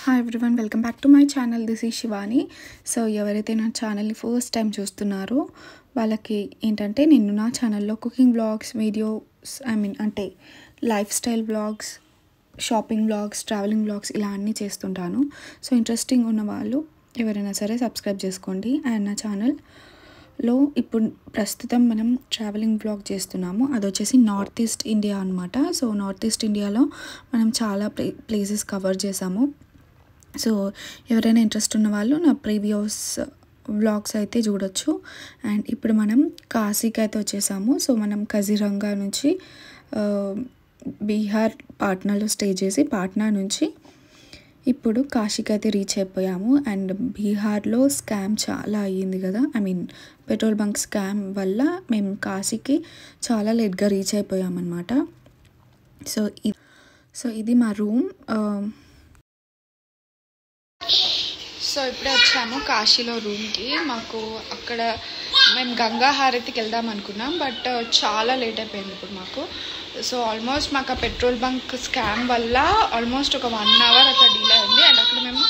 Hi everyone, welcome back to my channel. This is Shivani. So ఎవరైతే నా ఛానల్ని first time చూస్తున్నారో వాళ్ళకి ఏంటంటే, నేను నా ఛానల్లో కుకింగ్ బ్లాగ్స్, వీడియోస్, అంటే life style blogs, shopping blogs, travelling blogs ఇలా అన్నీ చేస్తుంటాను. సో ఇంట్రెస్టింగ్ ఉన్న వాళ్ళు ఎవరైనా సరే సబ్స్క్రైబ్ చేసుకోండి. అండ్ నా ఛానల్లో ఇప్పుడు ప్రస్తుతం మనం ట్రావెలింగ్ బ్లాగ్ చేస్తున్నాము. అది వచ్చేసి నార్త్ ఈస్ట్ ఇండియా అనమాట. సో నార్త్ ఈస్ట్ ఇండియాలో మనం చాలా ప్లేసెస్ కవర్ చేసాము. సో ఎవరైనా ఇంట్రెస్ట్ ఉన్న వాళ్ళు నా ప్రీవియస్ వ్లాగ్స్ అయితే చూడొచ్చు. అండ్ ఇప్పుడు మనం కాశీకి అయితే వచ్చేసాము. సో మనం కజిరంగా నుంచి బీహార్ పాట్నాలో స్టే చేసి పాట్నా నుంచి ఇప్పుడు కాశీకి అయితే రీచ్ అయిపోయాము. అండ్ బీహార్లో స్కామ్ చాలా అయ్యింది కదా, పెట్రోల్ బంక్ స్కామ్ వల్ల మేము కాశీకి చాలా లేట్గా రీచ్ అయిపోయామన్నమాట. సో ఇది మా రూమ్. సో ఇప్పుడే వచ్చాము కాశీలో రూమ్కి. మాకు అక్కడ మేము గంగా హారతికి వెళ్దాం అనుకున్నాం, బట్ చాలా లేట్ అయిపోయింది ఇప్పుడు మాకు. సో ఆల్మోస్ట్ మాకు ఆ పెట్రోల్ బంక్ స్కామ్ వల్ల ఆల్మోస్ట్ ఒక 1 అవర్ అట్లా డిలే అయింది. అండ్ అక్కడ మేము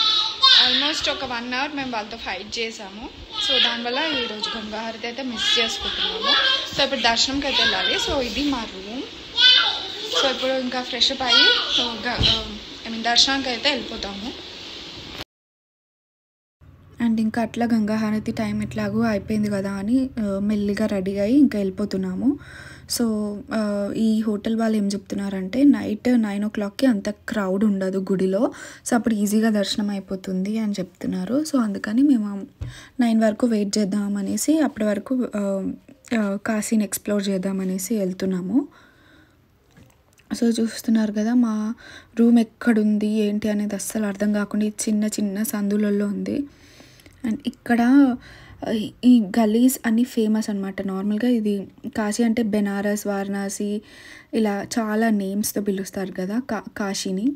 ఆల్మోస్ట్ ఒక 1 అవర్ మేము వాళ్ళతో ఫైట్ చేసాము. సో దానివల్ల ఈరోజు గంగా హారతి అయితే మిస్ చేసుకుంటున్నాము. సో ఇప్పుడు దర్శనంకి అయితే వెళ్ళాలి. సో ఇది మా రూమ్. సో ఇప్పుడు ఇంకా ఫ్రెష్ అప్ అయ్యి దర్శనానికి అయితే వెళ్ళిపోతాము. అండ్ ఇంకా అట్లా గంగా హారతి టైం ఎట్లాగో అయిపోయింది కదా అని మెల్లిగా రెడీ అయ్యి ఇంకా వెళ్ళిపోతున్నాము. సో ఈ హోటల్ వాళ్ళు ఏం చెప్తున్నారంటే, నైట్ 9 o'clockకి అంత క్రౌడ్ ఉండదు గుడిలో, సో అప్పుడు ఈజీగా దర్శనం అయిపోతుంది అని చెప్తున్నారు. సో అందుకని మేము 9 వరకు వెయిట్ చేద్దామనేసి, అప్పటి వరకు కాశీని ఎక్స్ప్లోర్ చేద్దామనేసి వెళ్తున్నాము. సో చూస్తున్నారు కదా మా రూమ్ ఎక్కడుంది ఏంటి అనేది అస్సలు అర్థం కాకుండా చిన్న చిన్న సందులలో ఉంది. అండ్ ఇక్కడ ఈ గలీస్ అన్నీ ఫేమస్ అనమాట. నార్మల్గా ఇది కాశీ అంటే బెనారస్, వారణాసి ఇలా చాలా నేమ్స్తో పిలుస్తారు కదా కాశీని.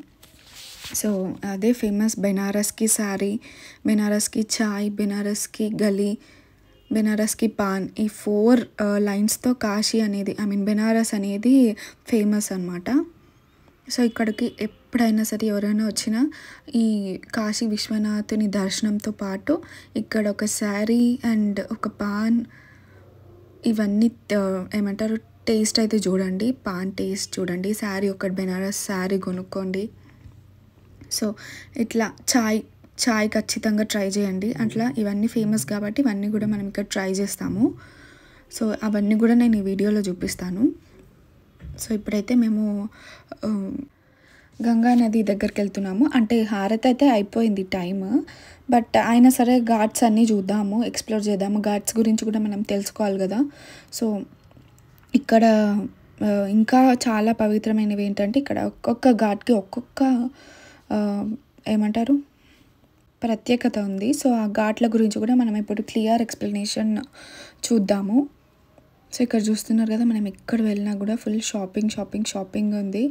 సో అదే ఫేమస్. బెనారస్కి శారీ, బెనారస్కి చాయ్, బెనారస్కి గలీ, బెనారస్కి పాన్, ఈ 4 లైన్స్తో కాశీ అనేది బెనారస్ అనేది ఫేమస్ అనమాట. సో ఇక్కడికి ఎప్పుడైనా సరే ఎవరైనా వచ్చినా ఈ కాశీ విశ్వనాథుని దర్శనంతో పాటు ఇక్కడ ఒక శారీ అండ్ ఒక పాన్ ఇవన్నీ టేస్ట్ అయితే చూడండి. పాన్ టేస్ట్ చూడండి, శారీ ఒకటి బెనారస్ శారీ కొనుక్కోండి. సో ఇట్లా చాయ్ ఖచ్చితంగా ట్రై చేయండి. అట్లా ఇవన్నీ ఫేమస్ కాబట్టి ఇవన్నీ కూడా మనం ఇక్కడ ట్రై చేస్తాము. సో అవన్నీ కూడా నేను ఈ వీడియోలో చూపిస్తాను. సో ఇప్పుడైతే మేము గంగా నది దగ్గరికి వెళ్తున్నాము. అంటే హారతి అయితే అయిపోయింది టైమ్, బట్ అయినా సరే ఘాట్స్ అన్నీ చూద్దాము, ఎక్స్ప్లోర్ చేద్దాము. ఘాట్స్ గురించి కూడా మనం తెలుసుకోవాలి కదా. సో ఇక్కడ ఇంకా చాలా పవిత్రమైనవి ఏంటంటే, ఇక్కడ ఒక్కొక్క ఘాట్కి ఒక్కొక్క ప్రత్యేకత ఉంది. సో ఆ ఘాట్ల గురించి కూడా మనం ఇప్పుడు క్లియర్ ఎక్స్ప్లెనేషన్ చూద్దాము. సో ఇక్కడ చూస్తున్నారు కదా, మనం ఎక్కడ వెళ్ళినా కూడా ఫుల్ షాపింగ్ ఉంది.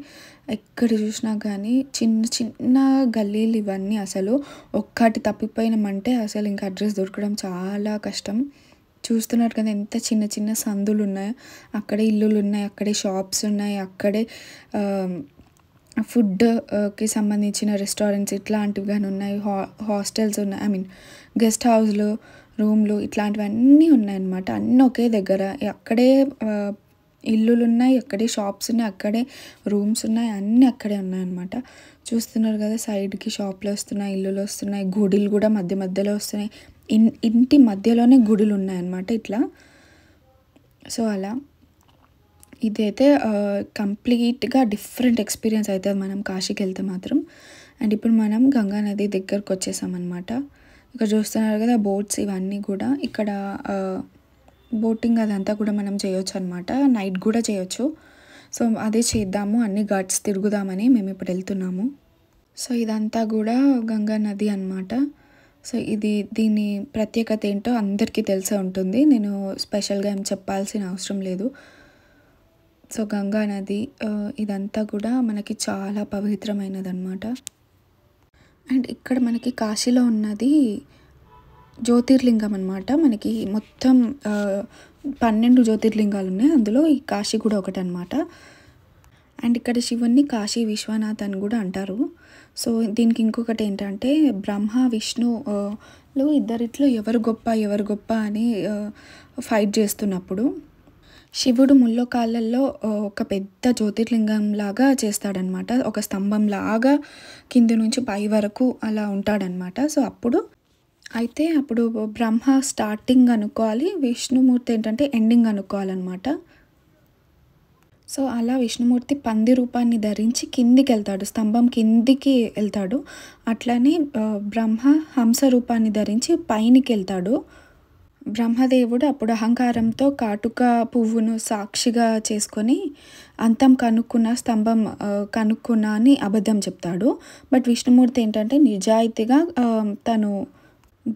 ఎక్కడ చూసినా కానీ చిన్న చిన్న గల్లీలు ఇవన్నీ. అసలు ఒక్కటి తప్పిపోయినామంటే అసలు ఇంకా అడ్రస్ దొరకడం చాలా కష్టం. చూస్తున్నారు కదా ఎంత చిన్న చిన్న సందులు ఉన్నాయో. అక్కడే ఇల్లులు ఉన్నాయి, అక్కడే షాప్స్ ఉన్నాయి, అక్కడే ఫుడ్కి సంబంధించిన రెస్టారెంట్స్ ఇట్లాంటివి కానీ ఉన్నాయి. హాస్టల్స్ ఉన్నాయి, గెస్ట్ హౌస్లు, రూమ్లు ఇట్లాంటివన్నీ ఉన్నాయన్నమాట. అన్నీ ఒకే దగ్గర. అక్కడే ఇల్లులు ఉన్నాయి, అక్కడే షాప్స్ ఉన్నాయి, అక్కడే రూమ్స్ ఉన్నాయి, అన్నీ అక్కడే ఉన్నాయన్నమాట. చూస్తున్నారు కదా, సైడ్కి షాప్లు వస్తున్నాయి, ఇల్లులు వస్తున్నాయి, గుడులు కూడా మధ్యలో వస్తున్నాయి. ఇంటి మధ్యలోనే గుడులు ఉన్నాయన్నమాట ఇట్లా. సో అలా ఇదైతే కంప్లీట్గా డిఫరెంట్ ఎక్స్పీరియన్స్ అవుతుంది మనం కాశీకి వెళ్తే మాత్రం. అండ్ ఇప్పుడు మనం గంగా నది దగ్గరకు వచ్చేసామన్నమాట. ఇక్కడ చూస్తున్నారు కదా బోట్స్ ఇవన్నీ కూడా. ఇక్కడ బోటింగ్ అదంతా కూడా మనం చేయొచ్చు అనమాట. నైట్ కూడా చేయొచ్చు. సో అదే చేద్దాము, అన్ని ఘాట్స్ తిరుగుదామని మేము ఇప్పుడు వెళ్తున్నాము. సో ఇదంతా కూడా గంగా నది అనమాట. సో దీని ప్రత్యేకత ఏంటో అందరికీ తెలిసే ఉంటుంది, నేను స్పెషల్గా ఏం చెప్పాల్సిన అవసరం లేదు. సో గంగా నది ఇదంతా కూడా మనకి చాలా పవిత్రమైనది అనమాట. అండ్ ఇక్కడ మనకి కాశీలో ఉన్నది జ్యోతిర్లింగం అనమాట. మనకి మొత్తం 12 జ్యోతిర్లింగాలు ఉన్నాయి, అందులో ఈ కాశీ కూడా ఒకటి అనమాట. అండ్ ఇక్కడ శివుణ్ణి కాశీ విశ్వనాథ్ అని కూడా అంటారు. సో దీనికి ఇంకొకటి ఏంటంటే బ్రహ్మ విష్ణు లో ఇద్దరిట్లో ఎవరు గొప్ప అని ఫైట్ చేస్తున్నప్పుడు శివుడు ముల్లోకాళ్ళల్లో ఒక పెద్ద జ్యోతిర్లింగం లాగా చేస్తాడనమాట. ఒక స్తంభం లాగా కింది నుంచి పై వరకు అలా ఉంటాడనమాట. సో అప్పుడు బ్రహ్మ స్టార్టింగ్ అనుకోవాలి, విష్ణుమూర్తి ఏంటంటే ఎండింగ్ అనుకోవాలన్నమాట. సో అలా విష్ణుమూర్తి పంది రూపాన్ని ధరించి కిందికి వెళ్తాడు, స్తంభం కిందికి వెళ్తాడు. అట్లనే బ్రహ్మ హంస రూపాన్ని ధరించి పైనికి వెళ్తాడు. బ్రహ్మదేవుడు అప్పుడు అహంకారంతో కాటుక పువ్వును సాక్షిగా చేసుకొని అంతం కనుక్కున్న, స్తంభం కనుక్కున్నా అని అబద్ధం చెప్తాడు. బట్ విష్ణుమూర్తి ఏంటంటే నిజాయితీగా తను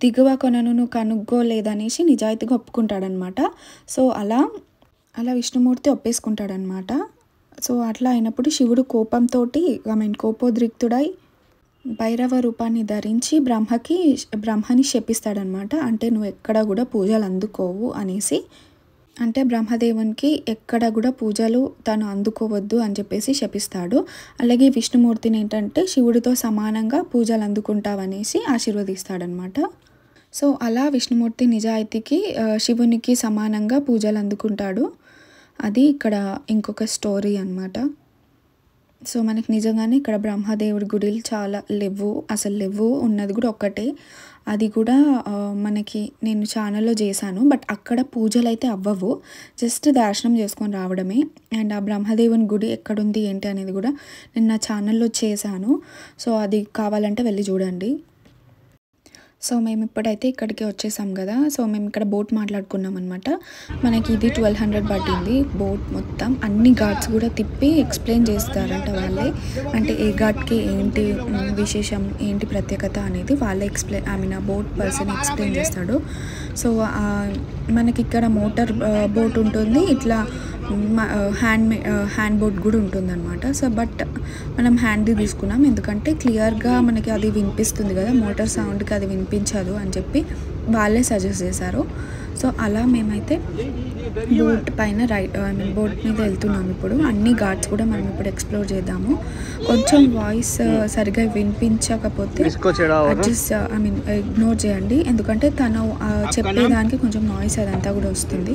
దిగువ కొనను కనుక్కోలేదనేసి నిజాయితీగా ఒప్పుకుంటాడనమాట. సో అలా విష్ణుమూర్తి ఒప్పేసుకుంటాడనమాట. సో అట్లా అయినప్పుడు శివుడు కోపోద్రిక్తుడై భైరవ రూపాన్ని ధరించి బ్రహ్మని శపిస్తాడనమాట. అంటే నువ్వు ఎక్కడ కూడా పూజలు అందుకోవు అనేసి, అంటే బ్రహ్మదేవునికి ఎక్కడ కూడా పూజలు తను అందుకోవద్దు అని చెప్పేసి శపిస్తాడు. అలాగే విష్ణుమూర్తిని ఏంటంటే శివుడితో సమానంగా పూజలు అందుకుంటావనేసి ఆశీర్వదిస్తాడనమాట. సో అలా విష్ణుమూర్తి నిజాయితీకి శివునికి సమానంగా పూజలు అందుకుంటాడు. అది ఇక్కడ ఇంకొక స్టోరీ అన్నమాట. సో మనకి నిజంగానే ఇక్కడ బ్రహ్మదేవుడి గుడిలు చాలా లేవు, ఉన్నది కూడా ఒక్కటే. అది కూడా నేను ఛానల్లో చేశాను, బట్ అక్కడ పూజలు అయితే అవ్వవు, జస్ట్ దర్శనం చేసుకొని రావడమే. అండ్ ఆ బ్రహ్మదేవుని గుడి ఎక్కడుంది ఏంటి అనేది కూడా నేను నా ఛానల్లో చేశాను. సో అది కావాలంటే వెళ్ళి చూడండి. సో మేము ఇప్పుడైతే ఇక్కడికి వచ్చేసాం కదా. సో మేము ఇక్కడ బోట్ మాట్లాడుకున్నాం అనమాట. మనకి ఇది 1200 పట్టింది బోట్ మొత్తం. అన్ని ఘాట్స్ కూడా తిప్పి ఎక్స్ప్లెయిన్ చేస్తారంట వాళ్ళే. అంటే ఏ ఘాట్కి ఏంటి విశేషం, ఏంటి ప్రత్యేకత అనేది వాళ్ళే ఆ బోట్ పర్సన్ ఎక్స్ప్లెయిన్ చేస్తాడు. సో మనకి ఇక్కడ మోటార్ బోట్ ఉంటుంది, ఇట్లా హ్యాండ్ బోట్ కూడా ఉంటుందన్నమాట. సో బట్ మనం హ్యాండ్ది తీసుకున్నాం, ఎందుకంటే క్లియర్గా మనకి అది వినిపిస్తుంది కదా, మోటార్ సౌండ్కి అది వినిపించదు అని చెప్పి వాళ్ళే సజెస్ట్ చేశారు. సో అలా మేమైతే బోట్ పైన బోట్ మీద వెళ్తున్నాము. ఇప్పుడు అన్ని ఘాట్స్ కూడా మనం ఇప్పుడు ఎక్స్ప్లోర్ చేద్దాము. కొంచెం వాయిస్ సరిగా వినిపించకపోతే అడ్జస్ట్ ఇగ్నోర్ చేయండి, ఎందుకంటే తను చెప్పేదానికి కొంచెం నాయిస్ అదంతా కూడా వస్తుంది.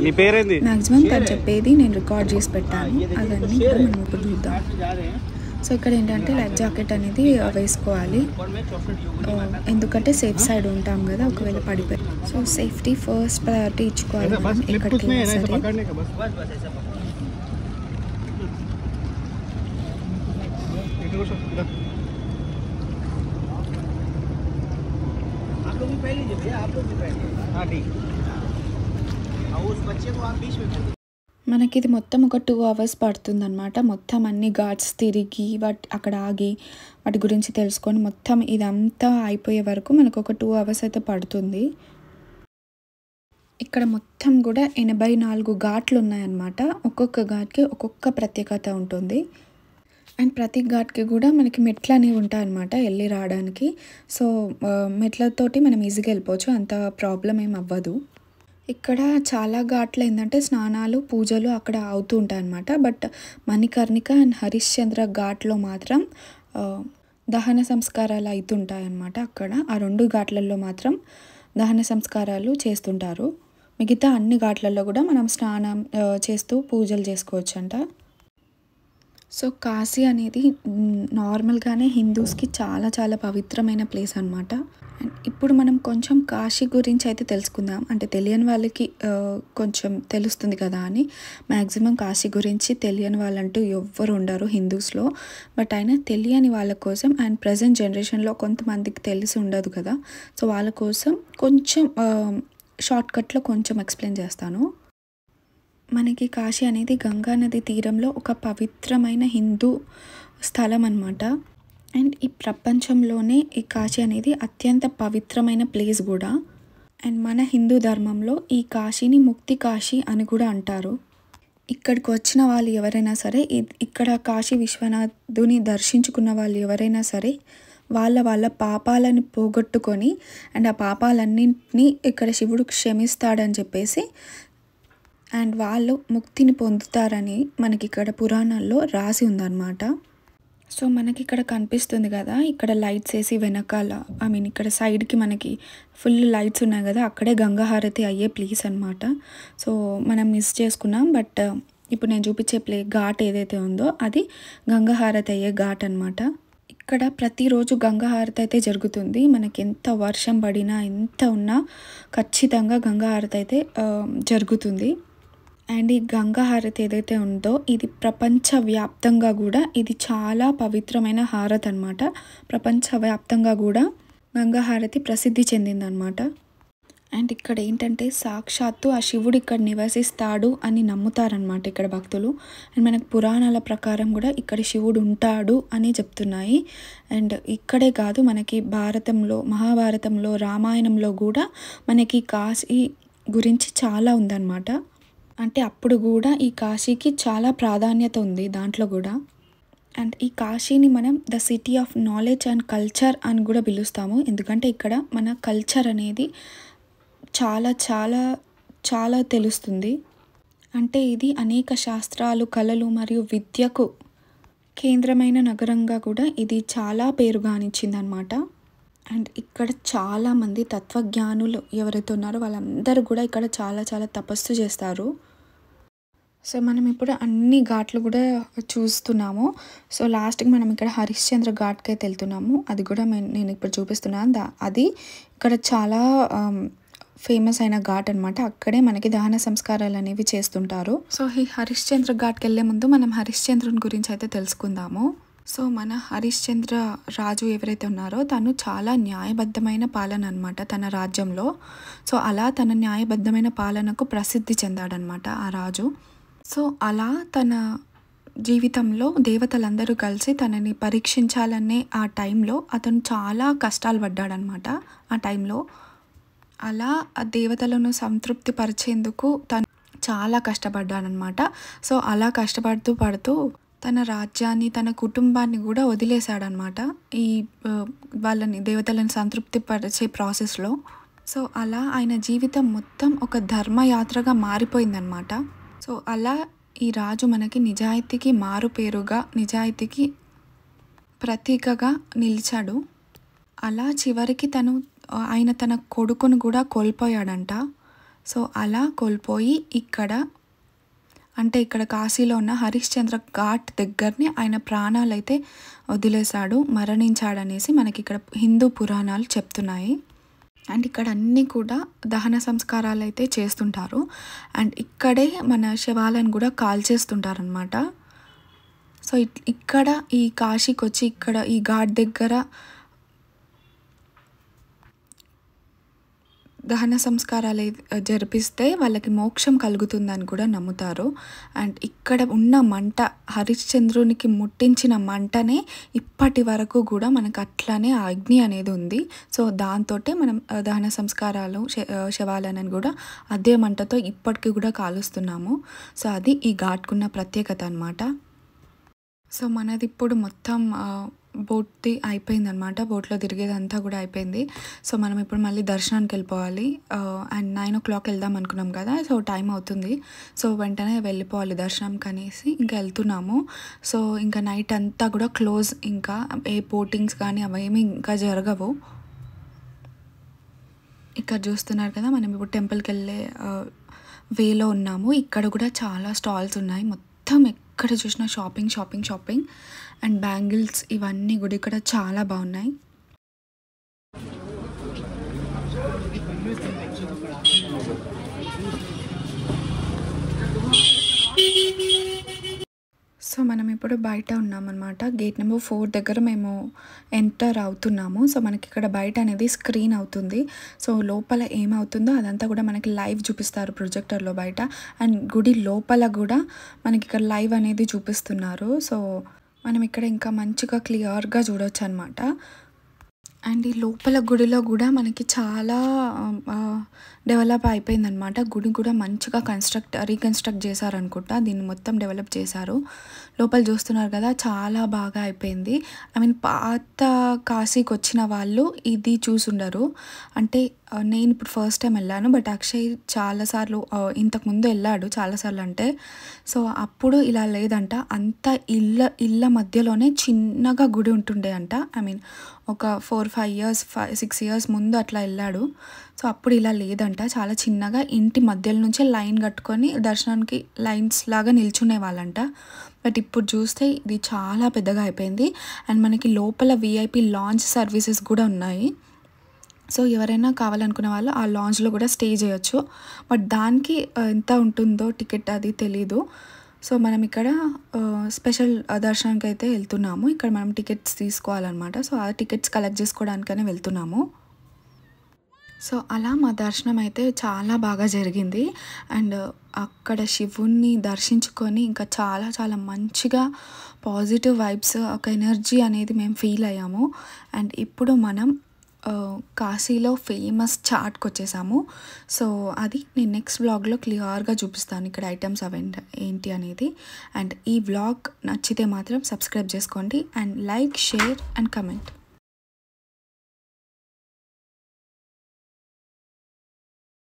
మ్యాక్సిమం తను చెప్పేది నేను రికార్డ్ చేసి పెట్టాను, అవన్నీ కూడా మనం ఇప్పుడు చూద్దాం. సో ఇక్కడ ఏంటంటే లైఫ్ జాకెట్ అనేది వేసుకోవాలి, ఎందుకంటే సేఫ్ సైడ్ ఉంటాం కదా, ఒకవేళ పడిపోయి. సో సేఫ్టీ ఫస్ట్ ప్రయారిటీ ఇచ్చుకోవాలి మనం ఎక్కడికైనా సరే. మనకి ఇది మొత్తం ఒక 2 hours పడుతుందన్నమాట. మొత్తం అన్ని ఘాట్స్ తిరిగి అక్కడ ఆగి వాటి గురించి తెలుసుకొని మొత్తం ఇదంతా అయిపోయే వరకు మనకు ఒక 2 hours అయితే పడుతుంది. ఇక్కడ మొత్తం కూడా 84 ఘాట్లు ఉన్నాయన్నమాట. ఒక్కొక్క ఘాట్కి ఒక్కొక్క ప్రత్యేకత ఉంటుంది. అండ్ ప్రతి ఘాట్కి కూడా మనకి మెట్లు అనేవి ఉంటాయన్నమాట వెళ్ళి రావడానికి. సో మెట్లతోటి మనం ఈజీగా వెళ్ళిపోవచ్చు, అంత ప్రాబ్లం ఏం అవ్వదు. ఇక్కడ చాలా ఘాట్లు ఏంటంటే స్నానాలు పూజలు అక్కడ అవుతూ ఉంటాయి అన్నమాట. బట్ మణికర్ణిక అండ్ హరిశ్చంద్ర ఘాట్లో మాత్రం దహన సంస్కారాలు అవుతుంటాయి అన్నమాట. అక్కడ ఆ 2 ఘాట్లలో మాత్రం దహన సంస్కారాలు చేస్తుంటారు. మిగతా అన్ని ఘాట్లలో కూడా మనం స్నానం చేస్తూ పూజలు చేసుకోవచ్చు అంట. సో కాశీ అనేది నార్మల్గానే హిందూస్కి చాలా చాలా పవిత్రమైన ప్లేస్ అనమాట. అండ్ ఇప్పుడు మనం కొంచెం కాశీ గురించి అయితే తెలుసుకుందాం. అంటే తెలియని వాళ్ళకి కొంచెం తెలుస్తుంది కదా అని. మ్యాక్సిమం కాశీ గురించి తెలియని వాళ్ళంటూ ఎవ్వరు ఉండరు హిందూస్లో. బట్ అయినా తెలియని వాళ్ళ కోసం అండ్ ప్రజెంట్ జనరేషన్లో కొంతమందికి తెలిసి ఉండదు కదా, సో వాళ్ళ కోసం కొంచెం షార్ట్కట్లో కొంచెం ఎక్స్ప్లెయిన్ చేస్తాను. మనకి కాశీ అనేది గంగా నది తీరంలో ఒక పవిత్రమైన హిందూ స్థలం అన్నమాట. అండ్ ఈ ప్రపంచంలోనే ఈ కాశీ అనేది అత్యంత పవిత్రమైన ప్లేస్ కూడా. అండ్ మన హిందూ ధర్మంలో ఈ కాశీని ముక్తి కాశీ అని కూడా అంటారు. ఇక్కడికి వచ్చిన వాళ్ళు ఎవరైనా సరే, ఇక్కడ కాశీ విశ్వనాథుని దర్శించుకున్న వాళ్ళు ఎవరైనా సరే వాళ్ళ పాపాలను పోగొట్టుకొని అండ్ ఆ పాపాలన్నింటినీ ఇక్కడ శివుడు క్షమిస్తాడని చెప్పేసి అండ్ వాళ్ళు ముక్తిని పొందుతారని మనకిక్కడ పురాణాల్లో రాసి ఉందన్నమాట. సో మనకిక్కడ కనిపిస్తుంది కదా, ఇక్కడ లైట్స్ వేసి వెనకాల ఇక్కడ సైడ్కి మనకి ఫుల్ లైట్స్ ఉన్నాయి కదా, అక్కడే గంగా హారతి అయ్యే ప్లేస్ అనమాట. సో మనం మిస్ చేసుకున్నాం. బట్ ఇప్పుడు నేను చూపించే ఘాట్ ఏదైతే ఉందో అది గంగా హారతి అయ్యే ఘాట్ అనమాట. ఇక్కడ ప్రతిరోజు గంగా హారతి అయితే జరుగుతుంది. మనకి ఎంత వర్షం పడినా ఎంత ఉన్నా ఖచ్చితంగా గంగా హారతి అయితే జరుగుతుంది. అండ్ ఈ గంగా హారతి ఏదైతే ఉందో ఇది ప్రపంచవ్యాప్తంగా కూడా ఇది చాలా పవిత్రమైన హారతి అనమాట. ప్రపంచవ్యాప్తంగా కూడా గంగా హారతి ప్రసిద్ధి చెందిందనమాట. అండ్ ఇక్కడ ఏంటంటే సాక్షాత్తు ఆ శివుడు ఇక్కడ నివసిస్తాడు అని నమ్ముతారనమాట ఇక్కడ భక్తులు. అండ్ మనకు పురాణాల ప్రకారం కూడా ఇక్కడ శివుడు ఉంటాడు అని చెప్తున్నాయి. అండ్ ఇక్కడే కాదు, మనకి భారతంలో, మహాభారతంలో, రామాయణంలో కూడా మనకి కాశీ గురించి చాలా ఉందన్నమాట. అంటే అప్పుడు కూడా ఈ కాశీకి చాలా ప్రాధాన్యత ఉంది దాంట్లో కూడా. అండ్ ఈ కాశీని మనం the city of knowledge and culture అని కూడా పిలుస్తాము. ఎందుకంటే ఇక్కడ మన కల్చర్ అనేది చాలా చాలా చాలా తెలుస్తుంది. అంటే ఇది అనేక శాస్త్రాలు, కళలు మరియు విద్యకు కేంద్రమైన నగరంగా కూడా ఇది చాలా పేరుగానిచ్చిందనమాట. అండ్ ఇక్కడ చాలామంది తత్వజ్ఞానులు ఎవరైతే ఉన్నారో వాళ్ళందరూ కూడా ఇక్కడ చాలా చాలా తపస్సు చేస్తారు. సో మనం ఇప్పుడు అన్ని ఘాట్లు కూడా చూస్తున్నాము. సో లాస్ట్కి మనం ఇక్కడ హరిశ్చంద్ర ఘాట్కి అయితే వెళ్తున్నాము. అది కూడా నేను ఇప్పుడు చూపిస్తున్నాను. అది ఇక్కడ చాలా ఫేమస్ అయిన ఘాట్ అనమాట. అక్కడే మనకి దహన సంస్కారాలు అనేవి చేస్తుంటారు. సో ఈ హరిశ్చంద్ర ఘాట్కి వెళ్ళే ముందు మనం హరిశ్చంద్రుని గురించి అయితే తెలుసుకుందాము. సో మన హరిశ్చంద్ర రాజు ఎవరైతే ఉన్నారో తను చాలా న్యాయబద్ధమైన పాలన అనమాట తన రాజ్యంలో. సో అలా తన న్యాయబద్ధమైన పాలనకు ప్రసిద్ధి చెందాడనమాట ఆ రాజు. సో అలా తన జీవితంలో దేవతలందరూ కలిసి తనని పరీక్షించాలనే ఆ టైంలో అతను చాలా కష్టాలు పడ్డాడనమాట. ఆ టైంలో అలా ఆ దేవతలను సంతృప్తి పరిచేందుకు తను చాలా కష్టపడ్డాడనమాట. సో అలా కష్టపడుతూ తన రాజ్యాన్ని, తన కుటుంబాన్ని కూడా వదిలేశాడనమాట ఈ వాళ్ళని దేవతలను సంతృప్తి పరిచే ప్రాసెస్లో. సో అలా ఆయన జీవితం మొత్తం ఒక ధర్మయాత్రగా మారిపోయిందనమాట. సో అలా ఈ రాజు మనకి నిజాయితీకి మారుపేరుగా, నిజాయితీకి ప్రతీకగా నిలిచాడు. అలా చివరికి ఆయన తన కొడుకును కూడా కోల్పోయాడంట. సో అలా కోల్పోయి ఇక్కడ కాశీలో ఉన్న హరిశ్చంద్ర ఘాట్ దగ్గరనే ఆయన ప్రాణాలు అయితే వదిలేశాడు, మరణించాడనేసి మనకి ఇక్కడ హిందూ పురాణాలు చెప్తున్నాయి. అండ్ ఇక్కడ అన్నీ కూడా దహన సంస్కారాలు అయితే చేస్తుంటారు. అండ్ ఇక్కడే మన శవాలను కూడా కాల్చేస్తుంటారనమాట. సో ఇక్కడ ఈ కాశీకి వచ్చి ఇక్కడ ఈ ఘాట్ దగ్గర దహన సంస్కారాలు జరిపిస్తే వాళ్ళకి మోక్షం కలుగుతుందని కూడా నమ్ముతారు. అండ్ ఇక్కడ ఉన్న మంట, హరిశ్చంద్రునికి ముట్టించిన మంటనే ఇప్పటి వరకు కూడా మనకు అట్లానే ఆ అగ్ని అనేది ఉంది. సో దాంతో మనం దహన సంస్కారాలు, శవాలను కూడా అదే మంటతో ఇప్పటికీ కూడా కాలుస్తున్నాము. సో అది ఈ ఘాట్కున్న ప్రత్యేకత అనమాట. సో మనది ఇప్పుడు మొత్తం బోట్ది అయిపోయిందనమాట. బోట్లో తిరిగేదంతా కూడా అయిపోయింది. సో మనం ఇప్పుడు మళ్ళీ దర్శనానికి వెళ్ళిపోవాలి. అండ్ 9 o'clock వెళ్దాం అనుకున్నాం కదా, సో టైం అవుతుంది. సో వెంటనే వెళ్ళిపోవాలి దర్శనంకి అనేసి ఇంకా వెళ్తున్నాము. సో ఇంకా నైట్ అంతా కూడా క్లోజ్, ఇంకా ఏ బోటింగ్స్ కానీ అవేమీ ఇంకా జరగవు. ఇక్కడ చూస్తున్నారు కదా, మనం ఇప్పుడు టెంపుల్కి వెళ్ళే వేలో ఉన్నాము. ఇక్కడ కూడా చాలా స్టాల్స్ ఉన్నాయి. మొత్తం ఎక్కడ చూసినా షాపింగ్ అండ్ బ్యాంగిల్స్ ఇవన్నీ కూడా ఇక్కడ చాలా బాగున్నాయి. సో మనం ఇప్పుడు బయట ఉన్నామన్నమాట. గేట్ నెంబర్ 4 దగ్గర మేము ఎంటర్ అవుతున్నాము. సో మనకి ఇక్కడ బయట అనేది స్క్రీన్ అవుతుంది. సో లోపల ఏమవుతుందో అదంతా కూడా మనకి లైవ్ చూపిస్తారు ప్రొజెక్టర్లో బయట. అండ్ గుడి లోపల కూడా మనకి ఇక్కడ లైవ్ అనేది చూపిస్తున్నారు. సో మనం ఇక్కడ ఇంకా మంచిగా క్లియర్గా చూడొచ్చు అనమాట. అండ్ ఈ లోపల గుడిలో గూడా మనకి చాలా డెవలప్ అయిపోయిందనమాట. గుడి కూడా మంచిగా రీకన్‌స్ట్రక్ట్ చేశారనుకుంటా. దీన్ని మొత్తం డెవలప్ చేశారు. లోపల చూస్తున్నారు కదా! చాలా బాగా అయిపోయింది. ఐ మీన్ పాత కాశీకొచ్చిన వాళ్ళు ఇది చూసుండరు. అంటే నేను ఇప్పుడు ఫస్ట్ టైమ్ ఎళ్ళాను. బట్ అక్షయ్ చాలా సార్లు ఇంతకుముందు ఎళ్ళాడు చాలా సార్లు అంటే. సో, అప్పుడు ఇలా లేదంట. అంతా ఇళ్ళ మధ్యలోనే చిన్నగా గుడి ఉంటుండే అంట. ఐ మీన్ ఒక 4, 6 ఇయర్స్ ముందు అట్లా ఎళ్ళాడు. సో, అప్పుడు ఇలా లేదంట. చాలా చిన్నగా ఇంటి మధ్యలో నుంచే లైన్ కట్టుకొని దర్శనానికి లైన్స్ లాగా నిల్చునేవాళ్ళంట. బట్ ఇప్పుడు చూస్తే ఇది చాలా పెద్దగా అయిపోయింది. అండ్ మనకి లోపల వీఐపీ లాంజ్ సర్వీసెస్ కూడా ఉన్నాయి. సో, ఎవరైనా కావాలనుకునే వాళ్ళు ఆ లాంజ్‌లో కూడా స్టే చేయొచ్చు. బట్ దానికి ఎంత ఉంటుందో టికెట్ అది తెలీదు. సో, మనం ఇక్కడ స్పెషల్ దర్శనానికైతే వెళ్తున్నాము. ఇక్కడ మనం టికెట్స్ తీసుకోవాలనమాట. సో, ఆ టికెట్స్ కలెక్ట్ చేసుకోవడానికనే వెళ్తున్నాము. సో, అలా మా దర్శనం అయితే చాలా బాగా జరిగింది. అండ్ అక్కడ శివుడిని దర్శించుకొని ఇంకా చాలా చాలా మంచిగా పాజిటివ్ వైబ్స్, ఒక ఎనర్జీ అనేది మేము ఫీల్ అయ్యాము. అండ్ ఇప్పుడు మనం కాశీలో ఫేమస్ చాట్‌కొచ్చేసాము. సో, అది నేను నెక్స్ట్ వ్లాగ్‌లో క్లియర్‌గా చూపిస్తాను. ఇక్కడ ఐటెమ్స్ ఏంటి అనేది. అండ్ ఈ వ్లాగ్ నచ్చితే మాత్రం సబ్స్క్రైబ్ చేసుకోండి. And like, share and comment.